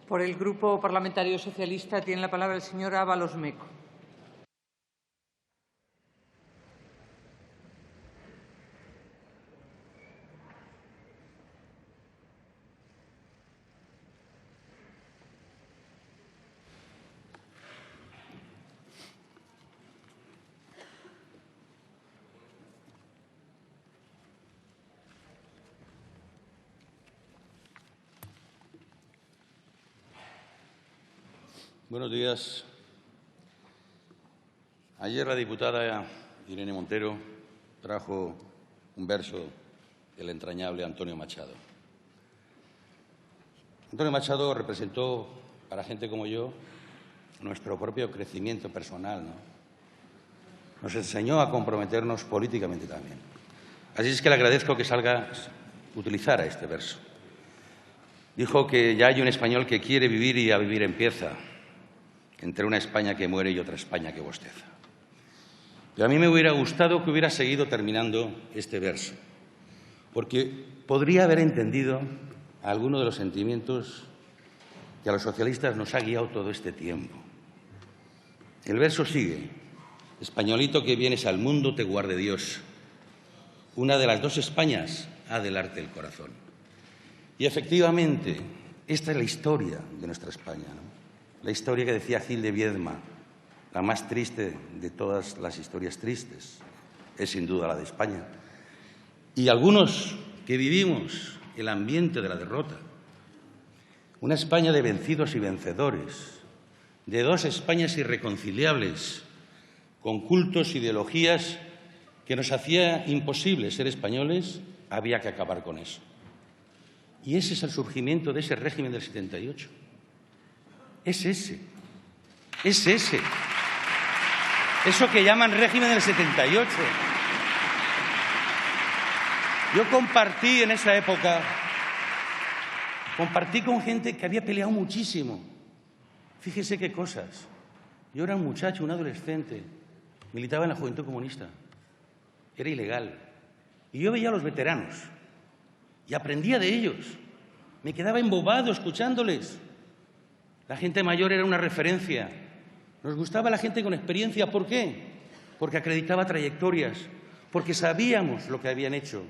Por el Grupo Parlamentario Socialista tiene la palabra el señor Ábalos Meco. Buenos días. Ayer la diputada Irene Montero trajo un verso del entrañable Antonio Machado. Antonio Machado representó, para gente como yo, nuestro propio crecimiento personal, ¿no? Nos enseñó a comprometernos políticamente también. Así es que le agradezco que utilizara este verso. Dijo que ya hay un español que quiere vivir y a vivir empieza, entre una España que muere y otra España que bosteza. Pero a mí me hubiera gustado que hubiera seguido terminando este verso, porque podría haber entendido alguno de los sentimientos que a los socialistas nos ha guiado todo este tiempo. El verso sigue: españolito que vienes al mundo, te guarde Dios. Una de las dos Españas ha de darte el corazón. Y efectivamente, esta es la historia de nuestra España, ¿no? La historia que decía Gil de Viedma, la más triste de todas las historias tristes, es sin duda la de España. Y algunos que vivimos el ambiente de la derrota, una España de vencidos y vencedores, de dos Españas irreconciliables, con cultos, ideologías que nos hacía imposible ser españoles, había que acabar con eso. Y ese es el surgimiento de ese régimen del 78. Es ese. Eso que llaman régimen del 78. Yo compartí en esa época, con gente que había peleado muchísimo. Fíjese qué cosas. Yo era un muchacho, un adolescente, militaba en la Juventud Comunista. Era ilegal. Y yo veía a los veteranos y aprendía de ellos. Me quedaba embobado escuchándoles. La gente mayor era una referencia. Nos gustaba la gente con experiencia. ¿Por qué? Porque acreditaba trayectorias, porque sabíamos lo que habían hecho.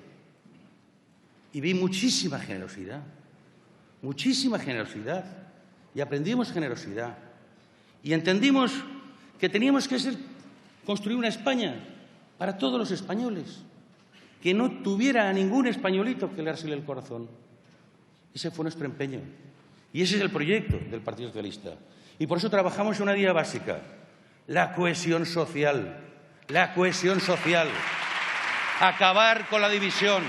Y vi muchísima generosidad, y aprendimos generosidad. Y entendimos que teníamos que construir una España para todos los españoles, que no tuviera a ningún españolito que leérsele el corazón. Ese fue nuestro empeño. Y ese es el proyecto del Partido Socialista. Y por eso trabajamos en una idea básica: la cohesión social. La cohesión social. Acabar con la división.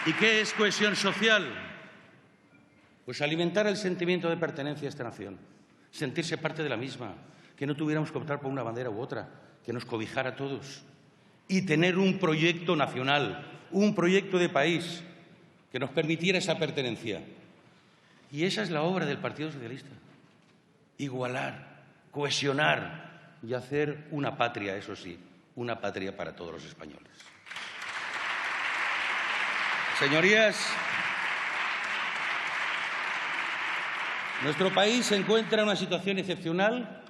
¿Y qué es cohesión social? Pues alimentar el sentimiento de pertenencia a esta nación, sentirse parte de la misma, que no tuviéramos que optar por una bandera u otra, que nos cobijara a todos, y tener un proyecto nacional, un proyecto de país que nos permitiera esa pertenencia. Y esa es la obra del Partido Socialista: igualar, cohesionar y hacer una patria, eso sí, una patria para todos los españoles. Señorías, nuestro país se encuentra en una situación excepcional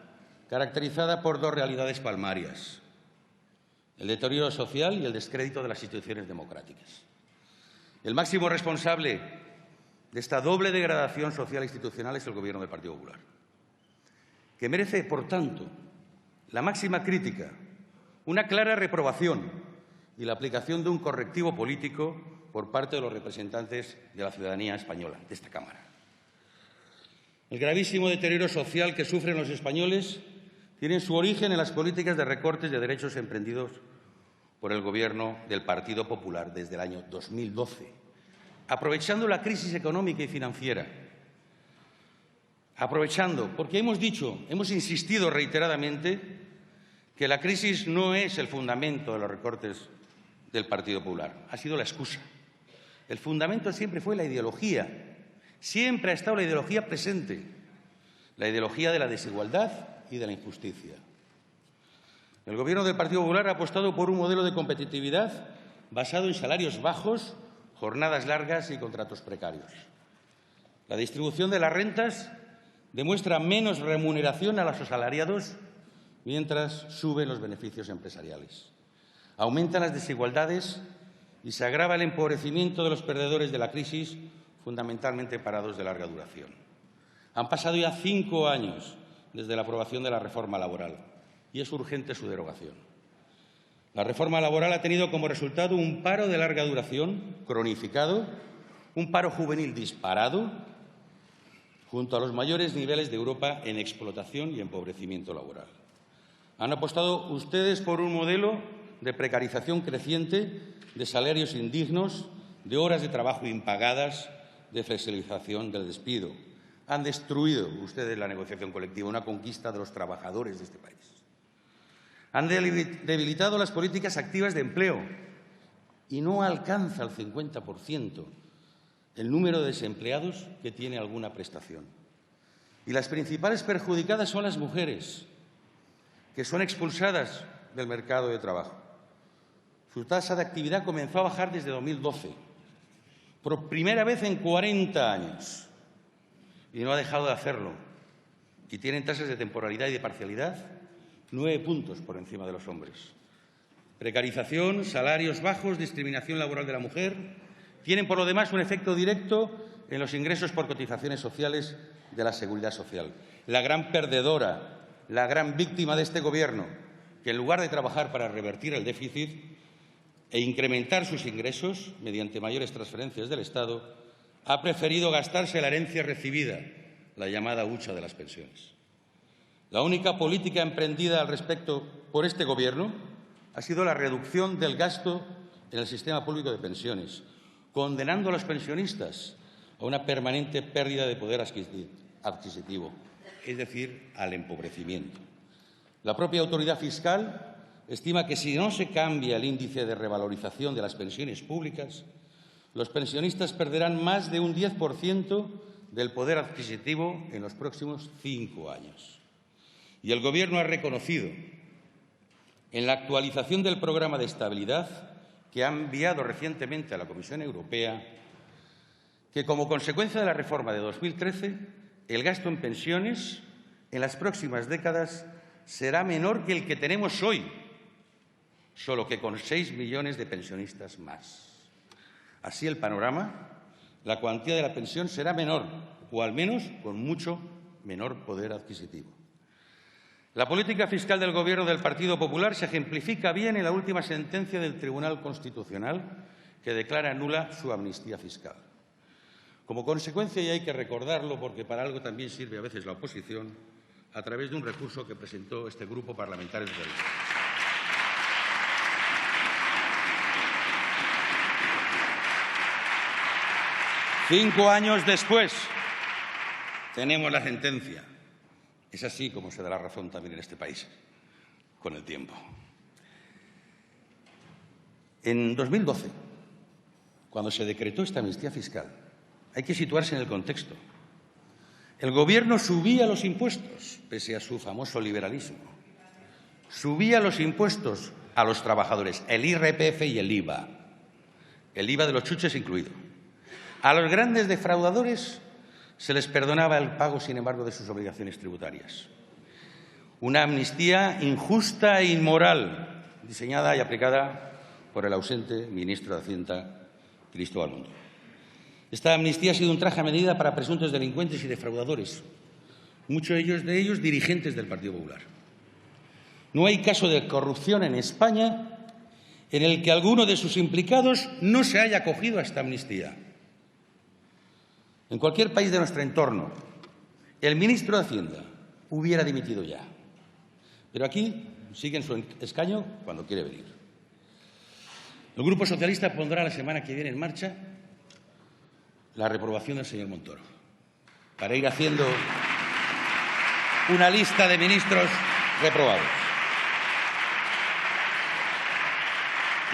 caracterizada por dos realidades palmarias: el deterioro social y el descrédito de las instituciones democráticas. El máximo responsable de esta doble degradación social e institucional es el Gobierno del Partido Popular, que merece, por tanto, la máxima crítica, una clara reprobación y la aplicación de un correctivo político por parte de los representantes de la ciudadanía española, de esta Cámara. El gravísimo deterioro social que sufren los españoles tiene su origen en las políticas de recortes de derechos emprendidos por el Gobierno del Partido Popular desde el año 2012, aprovechando la crisis económica y financiera. Porque hemos insistido reiteradamente que la crisis no es el fundamento de los recortes del Partido Popular, ha sido la excusa. El fundamento siempre fue la ideología, siempre ha estado la ideología presente, la ideología de la desigualdad y de la injusticia. El Gobierno del Partido Popular ha apostado por un modelo de competitividad basado en salarios bajos, jornadas largas y contratos precarios. La distribución de las rentas demuestra menos remuneración a los asalariados mientras suben los beneficios empresariales. Aumentan las desigualdades y se agrava el empobrecimiento de los perdedores de la crisis, fundamentalmente parados de larga duración. Han pasado ya 5 años desde la aprobación de la reforma laboral y es urgente su derogación. La reforma laboral ha tenido como resultado un paro de larga duración cronificado, un paro juvenil disparado, junto a los mayores niveles de Europa en explotación y empobrecimiento laboral. Han apostado ustedes por un modelo de precarización creciente, de salarios indignos, de horas de trabajo impagadas, de flexibilización del despido. Han destruido ustedes la negociación colectiva, una conquista de los trabajadores de este país. Han debilitado las políticas activas de empleo y no alcanza el 50% el número de desempleados que tiene alguna prestación. Y las principales perjudicadas son las mujeres, que son expulsadas del mercado de trabajo. Su tasa de actividad comenzó a bajar desde 2012, por primera vez en 40 años, y no ha dejado de hacerlo. Y tienen tasas de temporalidad y de parcialidad 9 puntos por encima de los hombres. Precarización, salarios bajos, discriminación laboral de la mujer tienen, por lo demás, un efecto directo en los ingresos por cotizaciones sociales de la Seguridad Social. La gran perdedora, la gran víctima de este Gobierno, que en lugar de trabajar para revertir el déficit e incrementar sus ingresos mediante mayores transferencias del Estado, ha preferido gastarse la herencia recibida, la llamada hucha de las pensiones. La única política emprendida al respecto por este Gobierno ha sido la reducción del gasto en el sistema público de pensiones, condenando a los pensionistas a una permanente pérdida de poder adquisitivo, es decir, al empobrecimiento. La propia autoridad fiscal estima que si no se cambia el índice de revalorización de las pensiones públicas, los pensionistas perderán más de un 10% del poder adquisitivo en los próximos 5 años. Y el Gobierno ha reconocido en la actualización del programa de estabilidad que ha enviado recientemente a la Comisión Europea que, como consecuencia de la reforma de 2013, el gasto en pensiones en las próximas décadas será menor que el que tenemos hoy, solo que con 6 millones de pensionistas más. Así el panorama, la cuantía de la pensión será menor, o al menos con mucho menor poder adquisitivo. La política fiscal del Gobierno del Partido Popular se ejemplifica bien en la última sentencia del Tribunal Constitucional, que declara nula su amnistía fiscal. Como consecuencia, y hay que recordarlo porque para algo también sirve a veces la oposición, a través de un recurso que presentó este Grupo Parlamentario Socialista. Cinco años después tenemos la sentencia. Es así como se da la razón también en este país, con el tiempo. En 2012, cuando se decretó esta amnistía fiscal, hay que situarse en el contexto. El Gobierno subía los impuestos, pese a su famoso liberalismo. Subía los impuestos a los trabajadores, el IRPF y el IVA de los chuches incluido. A los grandes defraudadores se les perdonaba el pago, sin embargo, de sus obligaciones tributarias. Una amnistía injusta e inmoral, diseñada y aplicada por el ausente ministro de Hacienda, Cristóbal Montoro. Esta amnistía ha sido un traje a medida para presuntos delincuentes y defraudadores, muchos de ellos dirigentes del Partido Popular. No hay caso de corrupción en España en el que alguno de sus implicados no se haya acogido a esta amnistía. En cualquier país de nuestro entorno, el ministro de Hacienda hubiera dimitido ya. Pero aquí sigue en su escaño cuando quiere venir. El Grupo Socialista pondrá la semana que viene en marcha la reprobación del señor Montoro, para ir haciendo una lista de ministros reprobados.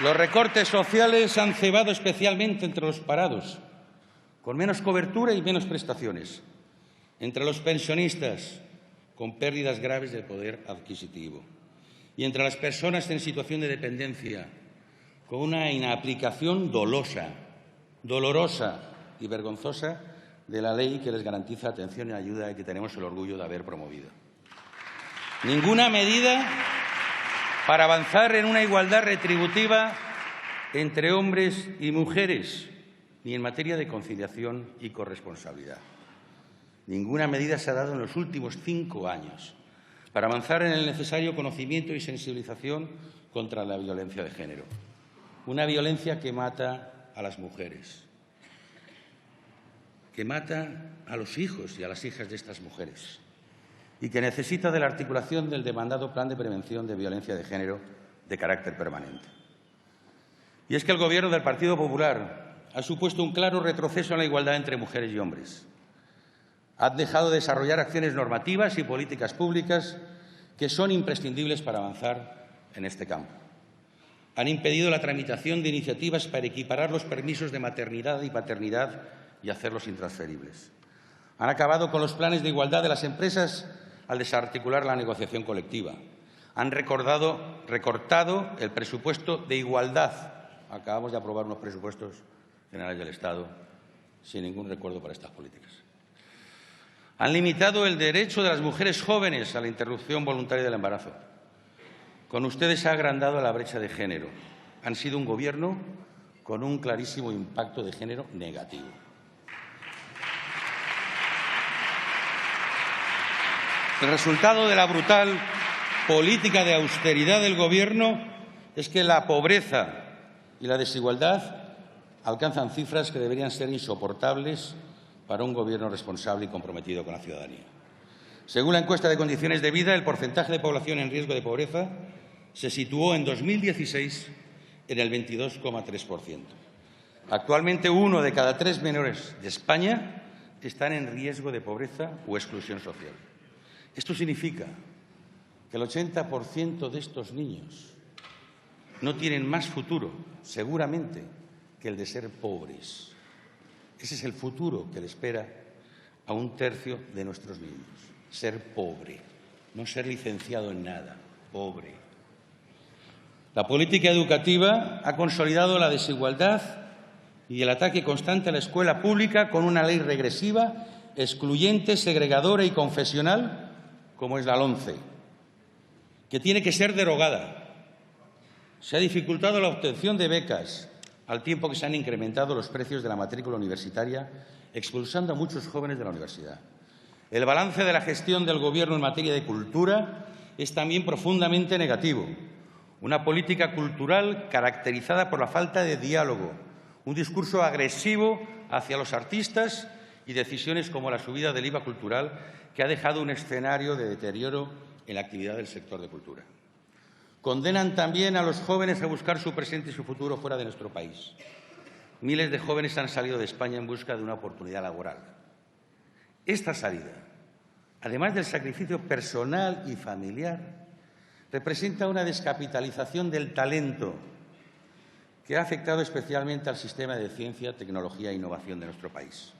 Los recortes sociales han cebado especialmente entre los parados, con menos cobertura y menos prestaciones, entre los pensionistas, con pérdidas graves de poder adquisitivo, y entre las personas en situación de dependencia, con una inaplicación dolosa, dolorosa y vergonzosa de la ley que les garantiza atención y ayuda y que tenemos el orgullo de haber promovido. Ninguna medida para avanzar en una igualdad retributiva entre hombres y mujeres, ni en materia de conciliación y corresponsabilidad. Ninguna medida se ha dado en los últimos 5 años para avanzar en el necesario conocimiento y sensibilización contra la violencia de género. Una violencia que mata a las mujeres, que mata a los hijos y a las hijas de estas mujeres y que necesita de la articulación del demandado Plan de Prevención de Violencia de Género de carácter permanente. Y es que el Gobierno del Partido Popular ha supuesto un claro retroceso en la igualdad entre mujeres y hombres. Han dejado de desarrollar acciones normativas y políticas públicas que son imprescindibles para avanzar en este campo. Han impedido la tramitación de iniciativas para equiparar los permisos de maternidad y paternidad y hacerlos intransferibles. Han acabado con los planes de igualdad de las empresas al desarticular la negociación colectiva. Han recortado el presupuesto de igualdad. Acabamos de aprobar unos presupuestos generales del Estado sin ningún recuerdo para estas políticas. Han limitado el derecho de las mujeres jóvenes a la interrupción voluntaria del embarazo. Con ustedes se ha agrandado la brecha de género. Han sido un Gobierno con un clarísimo impacto de género negativo. El resultado de la brutal política de austeridad del Gobierno es que la pobreza y la desigualdad alcanzan cifras que deberían ser insoportables para un Gobierno responsable y comprometido con la ciudadanía. Según la encuesta de condiciones de vida, el porcentaje de población en riesgo de pobreza se situó en 2016 en el 22,3%. Actualmente, 1 de cada 3 menores de España están en riesgo de pobreza o exclusión social. Esto significa que el 80% de estos niños no tienen más futuro, seguramente, que el de ser pobres. Ese es el futuro que le espera a 1/3 de nuestros niños. Ser pobre, no ser licenciado en nada, pobre. La política educativa ha consolidado la desigualdad y el ataque constante a la escuela pública con una ley regresiva, excluyente, segregadora y confesional, como es la LOMCE, que tiene que ser derogada. Se ha dificultado la obtención de becas, al tiempo que se han incrementado los precios de la matrícula universitaria, expulsando a muchos jóvenes de la universidad. El balance de la gestión del Gobierno en materia de cultura es también profundamente negativo. Una política cultural caracterizada por la falta de diálogo, un discurso agresivo hacia los artistas y decisiones como la subida del IVA cultural, que ha dejado un escenario de deterioro en la actividad del sector de cultura. Condenan también a los jóvenes a buscar su presente y su futuro fuera de nuestro país. Miles de jóvenes han salido de España en busca de una oportunidad laboral. Esta salida, además del sacrificio personal y familiar, representa una descapitalización del talento que ha afectado especialmente al sistema de ciencia, tecnología e innovación de nuestro país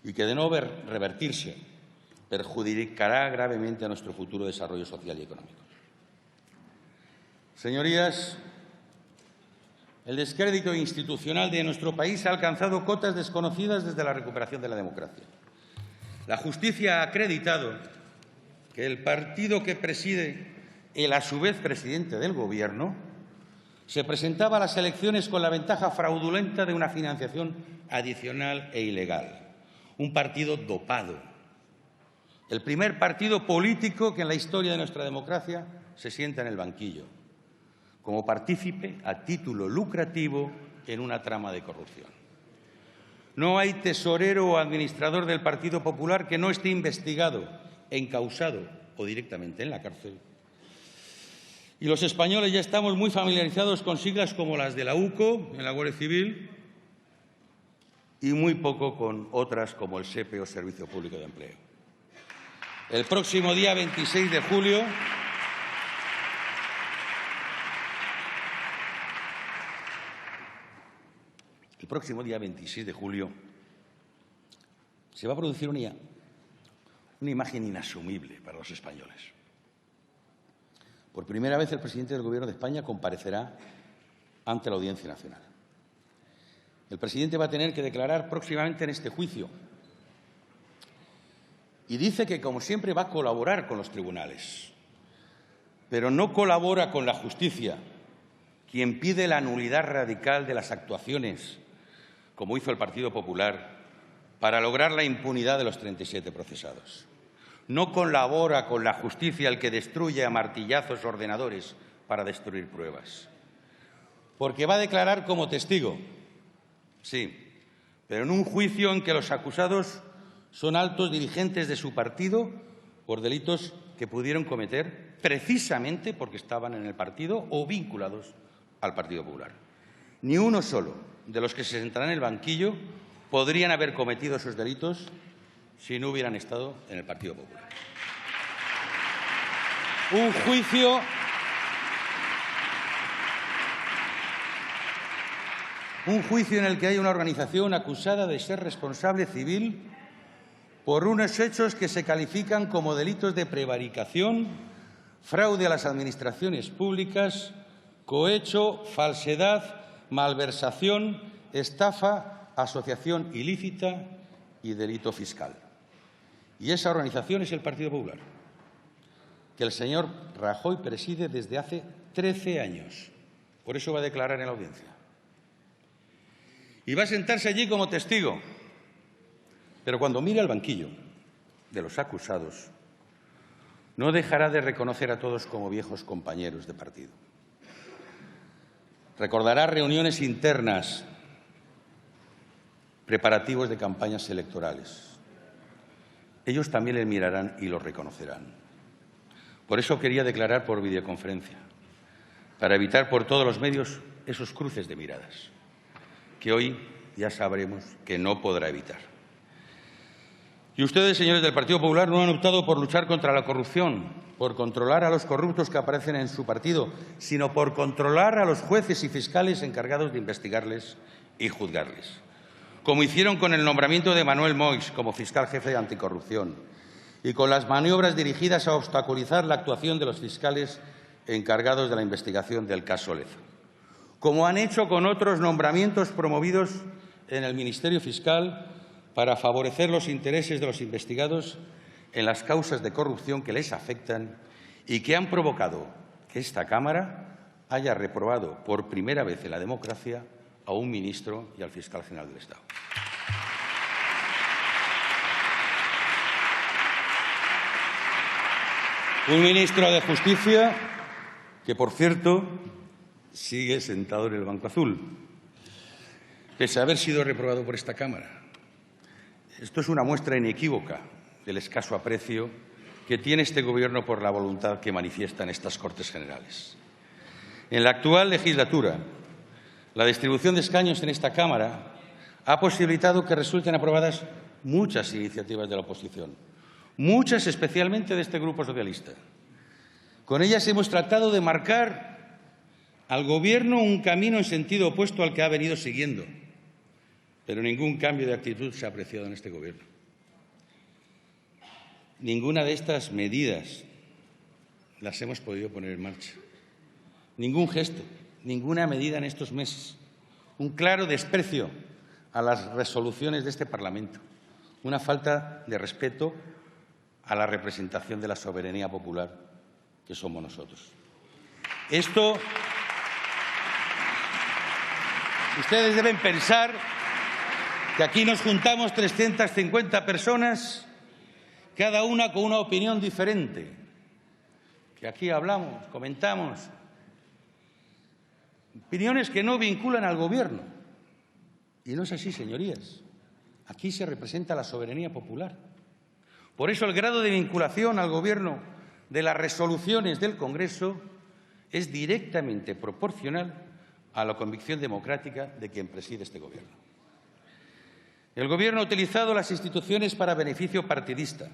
y que, de no revertirse, perjudicará gravemente a nuestro futuro desarrollo social y económico. Señorías, el descrédito institucional de nuestro país ha alcanzado cotas desconocidas desde la recuperación de la democracia. La justicia ha acreditado que el partido que preside, el a su vez presidente del Gobierno, se presentaba a las elecciones con la ventaja fraudulenta de una financiación adicional e ilegal. Un partido dopado. El primer partido político que en la historia de nuestra democracia se sienta en el banquillo, como partícipe a título lucrativo en una trama de corrupción. No hay tesorero o administrador del Partido Popular que no esté investigado, encausado o directamente en la cárcel. Y los españoles ya estamos muy familiarizados con siglas como las de la UCO en la Guardia Civil y muy poco con otras como el SEPE o Servicio Público de Empleo. El próximo día 26 de julio se va a producir una imagen inasumible para los españoles. Por primera vez el presidente del Gobierno de España comparecerá ante la Audiencia Nacional. El presidente va a tener que declarar próximamente en este juicio. Y dice que, como siempre, va a colaborar con los tribunales. Pero no colabora con la justicia, quien pide la nulidad radical de las actuaciones, como hizo el Partido Popular, para lograr la impunidad de los 37 procesados. No colabora con la justicia el que destruye a martillazos ordenadores para destruir pruebas. Porque va a declarar como testigo, sí, pero en un juicio en que los acusados son altos dirigentes de su partido por delitos que pudieron cometer precisamente porque estaban en el partido o vinculados al Partido Popular. Ni uno solo de los que se sentarán en el banquillo podrían haber cometido esos delitos si no hubieran estado en el Partido Popular. Un juicio en el que hay una organización acusada de ser responsable civil por unos hechos que se califican como delitos de prevaricación, fraude a las administraciones públicas, cohecho, falsedad, malversación, estafa, asociación ilícita y delito fiscal. Y esa organización es el Partido Popular, que el señor Rajoy preside desde hace 13 años. Por eso va a declarar en la audiencia. Y va a sentarse allí como testigo. Pero cuando mire al banquillo de los acusados, no dejará de reconocer a todos como viejos compañeros de partido. Recordará reuniones internas, preparativos de campañas electorales. Ellos también le mirarán y lo reconocerán. Por eso quería declarar por videoconferencia, para evitar por todos los medios esos cruces de miradas, que hoy ya sabremos que no podrá evitar. Y ustedes, señores del Partido Popular, no han optado por luchar contra la corrupción, por controlar a los corruptos que aparecen en su partido, sino por controlar a los jueces y fiscales encargados de investigarles y juzgarles, como hicieron con el nombramiento de Manuel Moix como fiscal jefe de anticorrupción y con las maniobras dirigidas a obstaculizar la actuación de los fiscales encargados de la investigación del caso Leza, como han hecho con otros nombramientos promovidos en el Ministerio Fiscal para favorecer los intereses de los investigados en las causas de corrupción que les afectan y que han provocado que esta Cámara haya reprobado por primera vez en la democracia a un ministro y al fiscal general del Estado. Un ministro de Justicia que, por cierto, sigue sentado en el banco azul, pese a haber sido reprobado por esta Cámara. Esto es una muestra inequívoca del escaso aprecio que tiene este Gobierno por la voluntad que manifiesta en estas Cortes Generales. En la actual legislatura, la distribución de escaños en esta Cámara ha posibilitado que resulten aprobadas muchas iniciativas de la oposición, muchas especialmente de este Grupo Socialista. Con ellas hemos tratado de marcar al Gobierno un camino en sentido opuesto al que ha venido siguiendo, pero ningún cambio de actitud se ha apreciado en este Gobierno. Ninguna de estas medidas las hemos podido poner en marcha. Ningún gesto, ninguna medida en estos meses. Un claro desprecio a las resoluciones de este Parlamento. Una falta de respeto a la representación de la soberanía popular que somos nosotros. Esto, ustedes deben pensar que aquí nos juntamos 350 personas, cada una con una opinión diferente, que aquí hablamos, comentamos, opiniones que no vinculan al Gobierno. Y no es así, señorías. Aquí se representa la soberanía popular. Por eso el grado de vinculación al Gobierno de las resoluciones del Congreso es directamente proporcional a la convicción democrática de quien preside este Gobierno. El Gobierno ha utilizado las instituciones para beneficio partidista.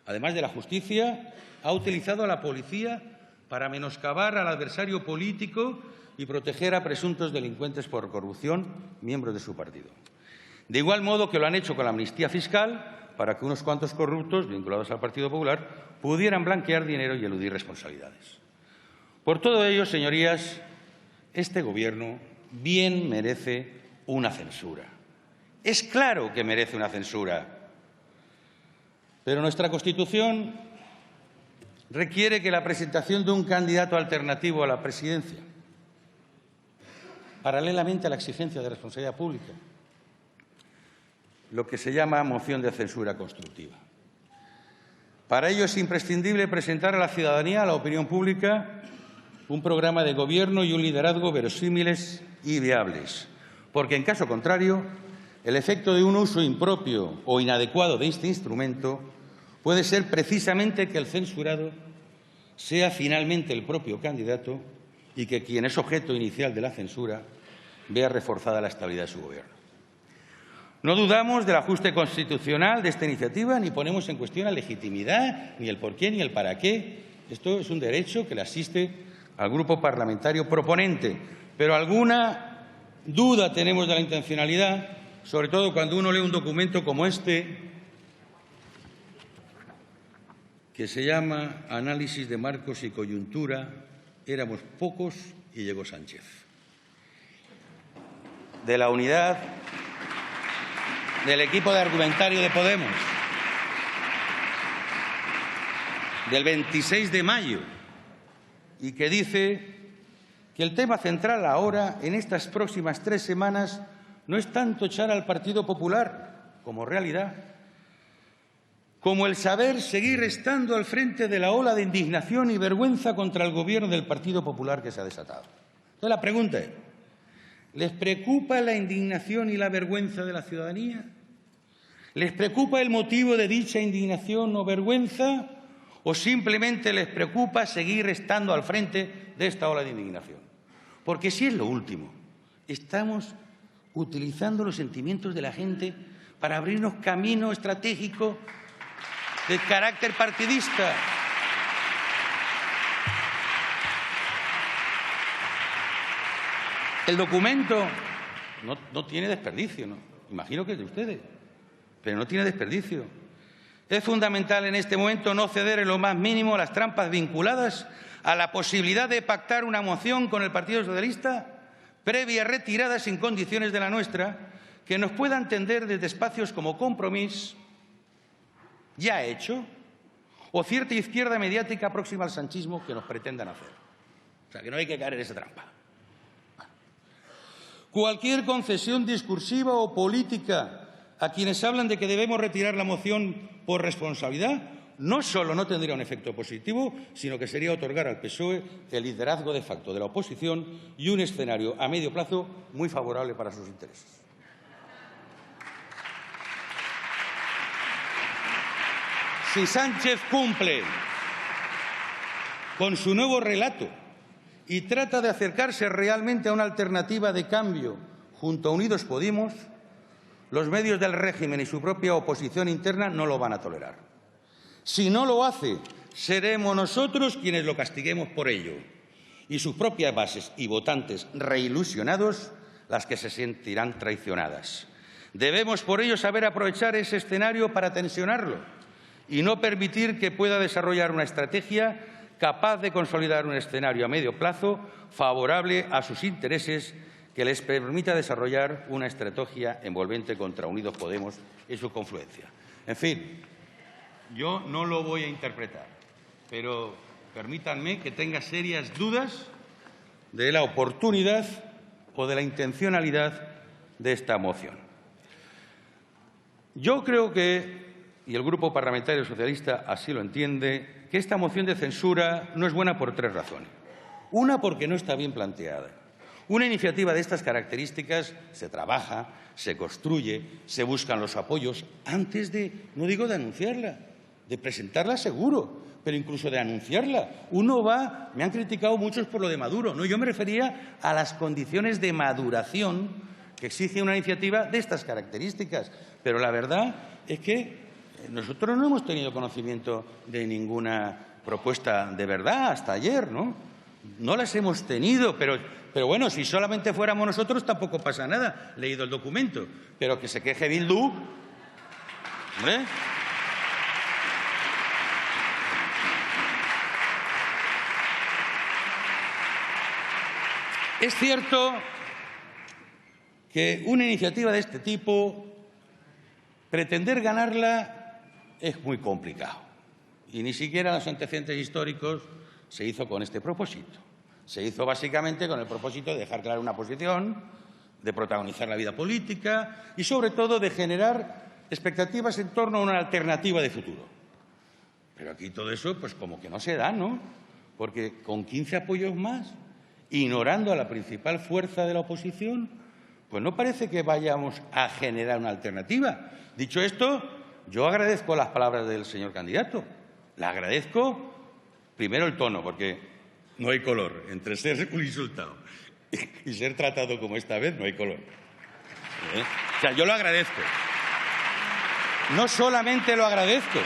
Además de la justicia, ha utilizado a la policía para menoscabar al adversario político y proteger a presuntos delincuentes por corrupción, miembros de su partido. De igual modo que lo han hecho con la amnistía fiscal para que unos cuantos corruptos vinculados al Partido Popular pudieran blanquear dinero y eludir responsabilidades. Por todo ello, señorías, este Gobierno bien merece una censura. Es claro que merece una censura. Pero nuestra Constitución requiere que la presentación de un candidato alternativo a la presidencia, paralelamente a la exigencia de responsabilidad pública, lo que se llama moción de censura constructiva. Para ello es imprescindible presentar a la ciudadanía, a la opinión pública, un programa de gobierno y un liderazgo verosímiles y viables, porque en caso contrario, el efecto de un uso impropio o inadecuado de este instrumento puede ser precisamente que el censurado sea finalmente el propio candidato y que quien es objeto inicial de la censura vea reforzada la estabilidad de su gobierno. No dudamos del ajuste constitucional de esta iniciativa, ni ponemos en cuestión la legitimidad, ni el por qué, ni el para qué. Esto es un derecho que le asiste al grupo parlamentario proponente, pero alguna duda tenemos de la intencionalidad, sobre todo cuando uno lee un documento como este, que se llama Análisis de marcos y coyuntura, éramos pocos y llegó Sánchez. De la unidad del equipo de argumentario de Podemos, del 26 de mayo, y que dice que el tema central ahora, en estas próximas 3 semanas, no es tanto echar al Partido Popular como realidad, como el saber seguir estando al frente de la ola de indignación y vergüenza contra el Gobierno del Partido Popular que se ha desatado. Entonces la pregunta es, ¿les preocupa la indignación y la vergüenza de la ciudadanía? ¿Les preocupa el motivo de dicha indignación o vergüenza? ¿O simplemente les preocupa seguir estando al frente de esta ola de indignación? Porque si es lo último, estamos utilizando los sentimientos de la gente para abrirnos camino estratégico de carácter partidista. El documento no tiene desperdicio, ¿no? Imagino que es de ustedes, pero no tiene desperdicio. Es fundamental en este momento no ceder en lo más mínimo a las trampas vinculadas a la posibilidad de pactar una moción con el Partido Socialista previa retirada sin condiciones de la nuestra, que nos pueda entender desde espacios como Compromís, ya hecho, o cierta izquierda mediática próxima al sanchismo que nos pretendan hacer. O sea, que no hay que caer en esa trampa. Cualquier concesión discursiva o política a quienes hablan de que debemos retirar la moción por responsabilidad no solo no tendría un efecto positivo, sino que sería otorgar al PSOE el liderazgo de facto de la oposición y un escenario a medio plazo muy favorable para sus intereses. Si Sánchez cumple con su nuevo relato y trata de acercarse realmente a una alternativa de cambio junto a Unidos Podemos, los medios del régimen y su propia oposición interna no lo van a tolerar. Si no lo hace, seremos nosotros quienes lo castiguemos por ello y sus propias bases y votantes reilusionados las que se sentirán traicionadas. Debemos, por ello, saber aprovechar ese escenario para tensionarlo y no permitir que pueda desarrollar una estrategia capaz de consolidar un escenario a medio plazo favorable a sus intereses que les permita desarrollar una estrategia envolvente contra Unidos Podemos y su confluencia. En fin, yo no lo voy a interpretar, pero permítanme que tenga serias dudas de la oportunidad o de la intencionalidad de esta moción. Yo creo que, y el Grupo Parlamentario Socialista así lo entiende, que esta moción de censura no es buena por 3 razones. Una, porque no está bien planteada. Una iniciativa de estas características se trabaja, se construye, se buscan los apoyos antes de, no digo de anunciarla, de presentarla seguro, pero incluso de anunciarla. Uno va, me han criticado muchos por lo de Maduro, no, yo me refería a las condiciones de maduración que exige una iniciativa de estas características. Pero la verdad es que nosotros no hemos tenido conocimiento de ninguna propuesta de verdad hasta ayer, ¿no? No las hemos tenido, pero bueno, si solamente fuéramos nosotros tampoco pasa nada, leído el documento. Pero que se queje Bildu, ¿eh? Es cierto que una iniciativa de este tipo, pretender ganarla es muy complicado. Y ni siquiera los antecedentes históricos se hizo con este propósito. Se hizo básicamente con el propósito de dejar clara una posición, de protagonizar la vida política y, sobre todo, de generar expectativas en torno a una alternativa de futuro. Pero aquí todo eso, pues como que no se da, ¿no? Porque con 15 apoyos más, ignorando a la principal fuerza de la oposición, pues no parece que vayamos a generar una alternativa. Dicho esto, yo agradezco las palabras del señor candidato. Le agradezco, primero, el tono, porque no hay color. Entre ser un insultado y ser tratado como esta vez, no hay color. O sea, yo lo agradezco. No solamente lo agradezco,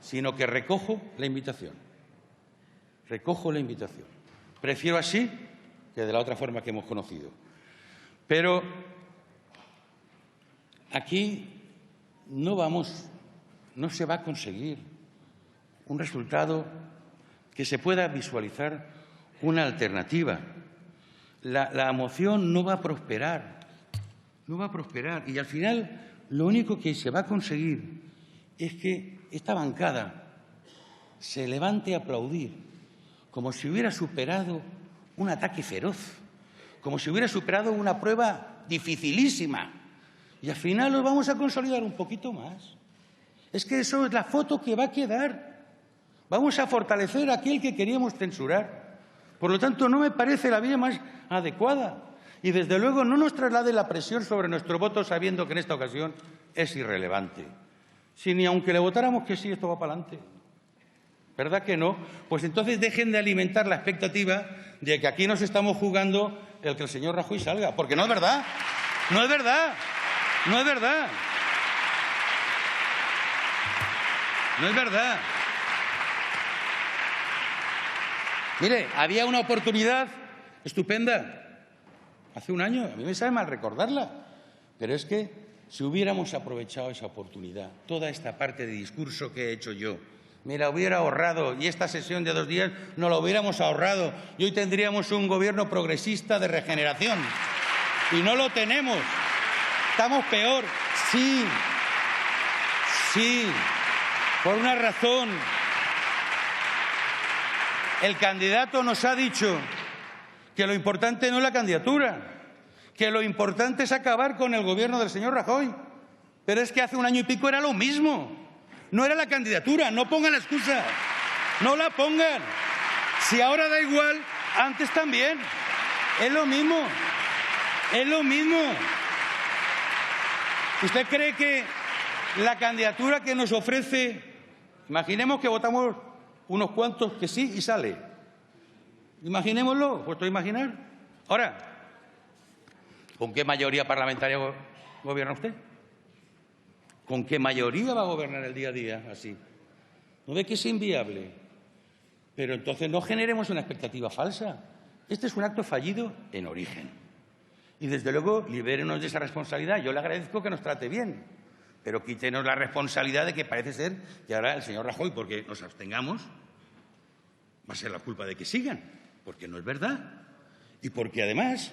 sino que recojo la invitación. Recojo la invitación. Prefiero así que de la otra forma que hemos conocido. Pero aquí no se va a conseguir un resultado que se pueda visualizar una alternativa. La moción no va a prosperar. No va a prosperar. Y al final lo único que se va a conseguir es que esta bancada se levante a aplaudir, como si hubiera superado un ataque feroz, como si hubiera superado una prueba dificilísima. Y al final nos vamos a consolidar un poquito más. Es que eso es la foto que va a quedar. Vamos a fortalecer a aquel que queríamos censurar. Por lo tanto, no me parece la vía más adecuada. Y, desde luego, no nos traslade la presión sobre nuestro voto sabiendo que en esta ocasión es irrelevante. Si ni aunque le votáramos que sí, esto va para adelante. ¿Verdad que no? Pues entonces dejen de alimentar la expectativa de que aquí nos estamos jugando el que el señor Rajoy salga. Porque no es verdad. No es verdad. No es verdad. No es verdad. Mire, había una oportunidad estupenda hace un año. A mí me sabe mal recordarla. Pero es que si hubiéramos aprovechado esa oportunidad, toda esta parte de discurso que he hecho yo, me la hubiera ahorrado, y esta sesión de 2 días no la hubiéramos ahorrado, y hoy tendríamos un gobierno progresista de regeneración. Y no lo tenemos. Estamos peor. Sí. Sí. Por una razón. El candidato nos ha dicho que lo importante no es la candidatura, que lo importante es acabar con el gobierno del señor Rajoy. Pero es que hace 1 año y pico era lo mismo. No era la candidatura. No pongan la excusa. No la pongan. Si ahora da igual, antes también. Es lo mismo. Es lo mismo. ¿Usted cree que la candidatura que nos ofrece, imaginemos que votamos unos cuantos que sí y sale? Imaginémoslo, ¿puesto a imaginar? Ahora, ¿con qué mayoría parlamentaria gobierna usted? ¿Con qué mayoría va a gobernar el día a día así? ¿No ve que es inviable? Pero entonces no generemos una expectativa falsa. Este es un acto fallido en origen. Y, desde luego, libérenos de esa responsabilidad. Yo le agradezco que nos trate bien, pero quítenos la responsabilidad de que parece ser que ahora el señor Rajoy, porque nos abstengamos, va a ser la culpa de que sigan, porque no es verdad. Y porque, además,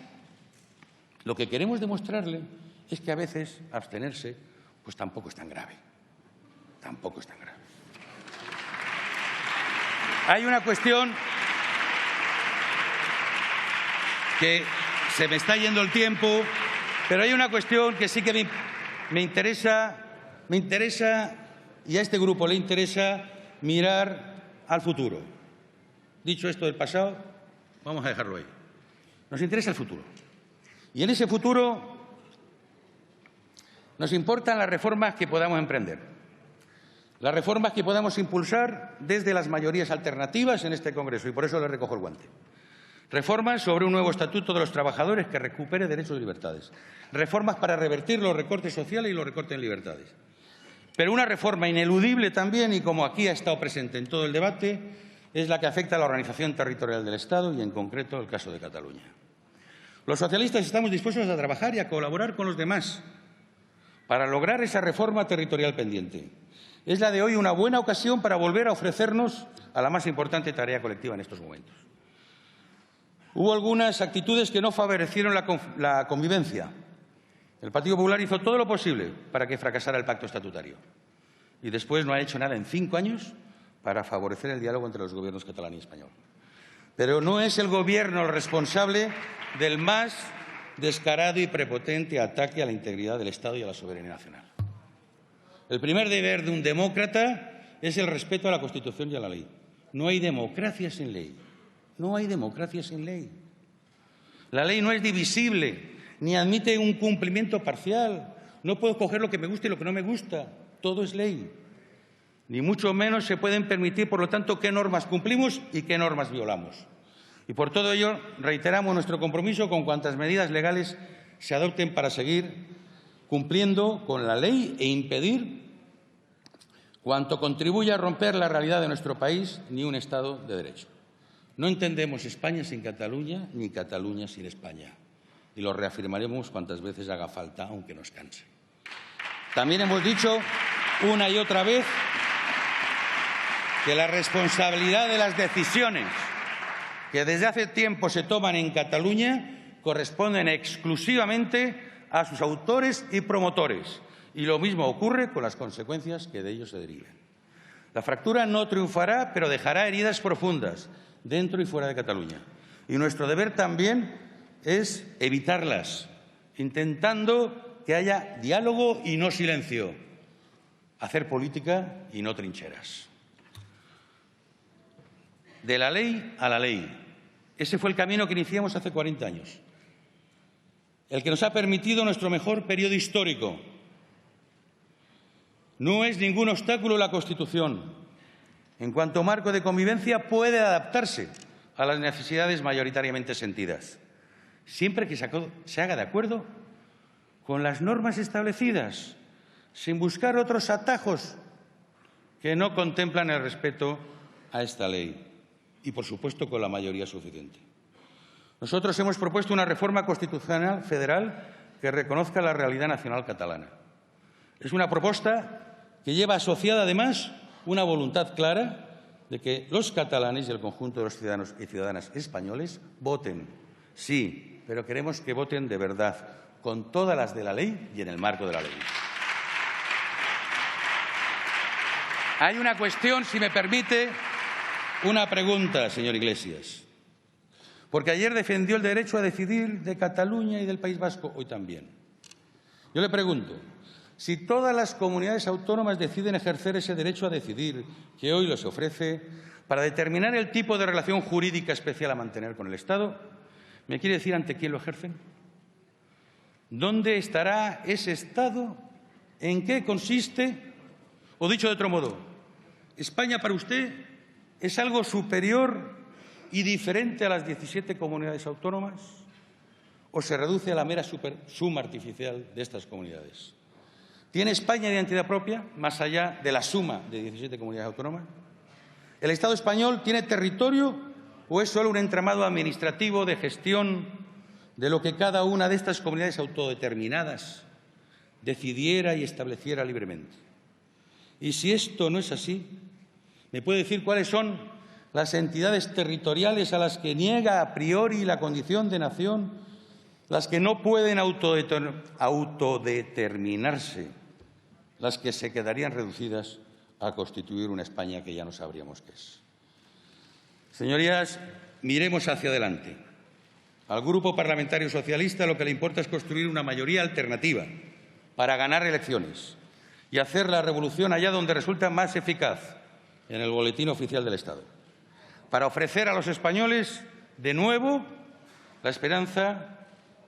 lo que queremos demostrarle es que a veces abstenerse pues tampoco es tan grave. Tampoco es tan grave. Hay una cuestión que se me está yendo el tiempo, pero hay una cuestión que sí que me interesa, y a este grupo le interesa mirar al futuro. Dicho esto del pasado, vamos a dejarlo ahí. Nos interesa el futuro. Y en ese futuro nos importan las reformas que podamos emprender, las reformas que podamos impulsar desde las mayorías alternativas en este Congreso, y por eso le recojo el guante. Reformas sobre un nuevo estatuto de los trabajadores que recupere derechos y libertades. Reformas para revertir los recortes sociales y los recortes en libertades. Pero una reforma ineludible también, y como aquí ha estado presente en todo el debate, es la que afecta a la organización territorial del Estado y, en concreto, el caso de Cataluña. Los socialistas estamos dispuestos a trabajar y a colaborar con los demás para lograr esa reforma territorial pendiente. Es la de hoy una buena ocasión para volver a ofrecernos a la más importante tarea colectiva en estos momentos. Hubo algunas actitudes que no favorecieron la convivencia. El Partido Popular hizo todo lo posible para que fracasara el pacto estatutario y después no ha hecho nada en 5 años para favorecer el diálogo entre los gobiernos catalán y español. Pero no es el Gobierno el responsable del más descarado y prepotente ataque a la integridad del Estado y a la soberanía nacional. El primer deber de un demócrata es el respeto a la Constitución y a la ley. No hay democracia sin ley. No hay democracia sin ley. La ley no es divisible, ni admite un cumplimiento parcial. No puedo coger lo que me gusta y lo que no me gusta. Todo es ley. Ni mucho menos se pueden permitir, por lo tanto, qué normas cumplimos y qué normas violamos. Y por todo ello reiteramos nuestro compromiso con cuantas medidas legales se adopten para seguir cumpliendo con la ley e impedir cuanto contribuya a romper la realidad de nuestro país, ni un Estado de Derecho. No entendemos España sin Cataluña, ni Cataluña sin España. Y lo reafirmaremos cuantas veces haga falta, aunque nos canse. También hemos dicho una y otra vez que la responsabilidad de las decisiones que desde hace tiempo se toman en Cataluña corresponden exclusivamente a sus autores y promotores. Y lo mismo ocurre con las consecuencias que de ello se deriven. La fractura no triunfará, pero dejará heridas profundas dentro y fuera de Cataluña. Y nuestro deber también es evitarlas, intentando que haya diálogo y no silencio, hacer política y no trincheras. De la ley a la ley. Ese fue el camino que iniciamos hace 40 años, el que nos ha permitido nuestro mejor periodo histórico. No es ningún obstáculo la Constitución. En cuanto marco de convivencia, puede adaptarse a las necesidades mayoritariamente sentidas, siempre que se haga de acuerdo con las normas establecidas, sin buscar otros atajos que no contemplan el respeto a esta ley y, por supuesto, con la mayoría suficiente. Nosotros hemos propuesto una reforma constitucional federal que reconozca la realidad nacional catalana. Es una propuesta que lleva asociada, además, una voluntad clara de que los catalanes y el conjunto de los ciudadanos y ciudadanas españoles voten, sí, pero queremos que voten de verdad, con todas las de la ley y en el marco de la ley. Hay una cuestión, si me permite, una pregunta, señor Iglesias, porque ayer defendió el derecho a decidir de Cataluña y del País Vasco, hoy también. Yo le pregunto, si todas las comunidades autónomas deciden ejercer ese derecho a decidir que hoy les ofrece para determinar el tipo de relación jurídica especial a mantener con el Estado, ¿me quiere decir ante quién lo ejercen? ¿Dónde estará ese Estado? ¿En qué consiste? O dicho de otro modo, ¿España para usted es algo superior y diferente a las 17 comunidades autónomas? ¿O se reduce a la mera suma artificial de estas comunidades? ¿Tiene España identidad propia, más allá de la suma de 17 comunidades autónomas? ¿El Estado español tiene territorio o es solo un entramado administrativo de gestión de lo que cada una de estas comunidades autodeterminadas decidiera y estableciera libremente? Y si esto no es así, ¿me puede decir cuáles son las entidades territoriales a las que niega a priori la condición de nación, las que no pueden autodeterminarse, las que se quedarían reducidas a constituir una España que ya no sabríamos qué es? Señorías, miremos hacia adelante. Al Grupo Parlamentario Socialista lo que le importa es construir una mayoría alternativa para ganar elecciones y hacer la revolución allá donde resulta más eficaz, en el Boletín Oficial del Estado, para ofrecer a los españoles de nuevo la esperanza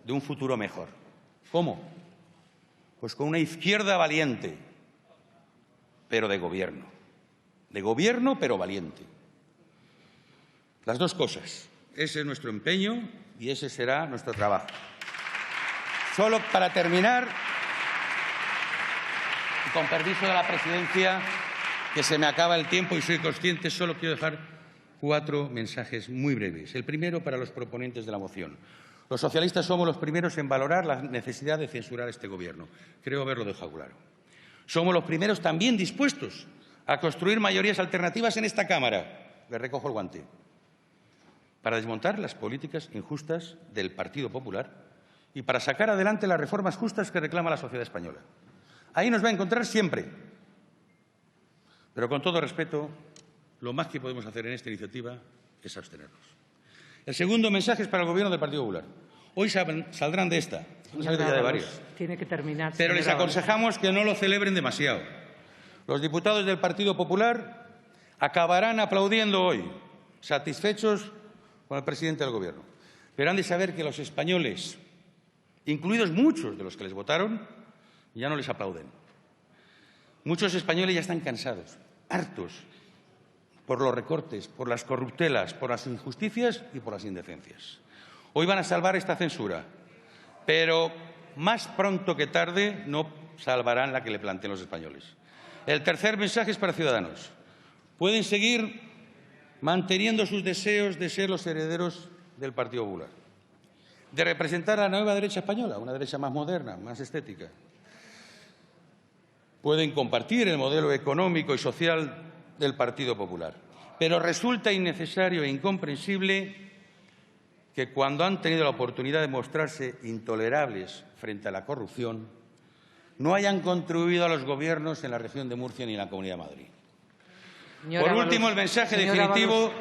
de un futuro mejor. ¿Cómo? Pues con una izquierda valiente, pero de gobierno. De gobierno, pero valiente. Las dos cosas. Ese es nuestro empeño y ese será nuestro trabajo. Solo para terminar, y con permiso de la presidencia, que se me acaba el tiempo y soy consciente, solo quiero dejar 4 mensajes muy breves. El primero para los proponentes de la moción. Los socialistas somos los primeros en valorar la necesidad de censurar a este Gobierno. Creo haberlo dejado claro. Somos los primeros también dispuestos a construir mayorías alternativas en esta Cámara. Le recojo el guante. para desmontar las políticas injustas del Partido Popular y para sacar adelante las reformas justas que reclama la sociedad española. Ahí nos va a encontrar siempre. Pero con todo respeto, lo más que podemos hacer en esta iniciativa es abstenernos. El segundo mensaje es para el Gobierno del Partido Popular. Hoy saldrán de esta, han salido ya de varios. Tiene que terminar. Pero les aconsejamos que no lo celebren demasiado. Los diputados del Partido Popular acabarán aplaudiendo hoy, satisfechos con el presidente del Gobierno. Pero han de saber que los españoles, incluidos muchos de los que les votaron, ya no les aplauden. Muchos españoles ya están cansados, hartos, por los recortes, por las corruptelas, por las injusticias y por las indecencias. Hoy van a salvar esta censura, pero más pronto que tarde no salvarán la que le planteen los españoles. El tercer mensaje es para Ciudadanos. Pueden seguir manteniendo sus deseos de ser los herederos del Partido Popular, de representar a la nueva derecha española, una derecha más moderna, más estética. Pueden compartir el modelo económico y social del Partido Popular, pero resulta innecesario e incomprensible que cuando han tenido la oportunidad de mostrarse intolerables frente a la corrupción, no hayan contribuido a los gobiernos en la región de Murcia ni en la Comunidad de Madrid. Por último, el mensaje definitivo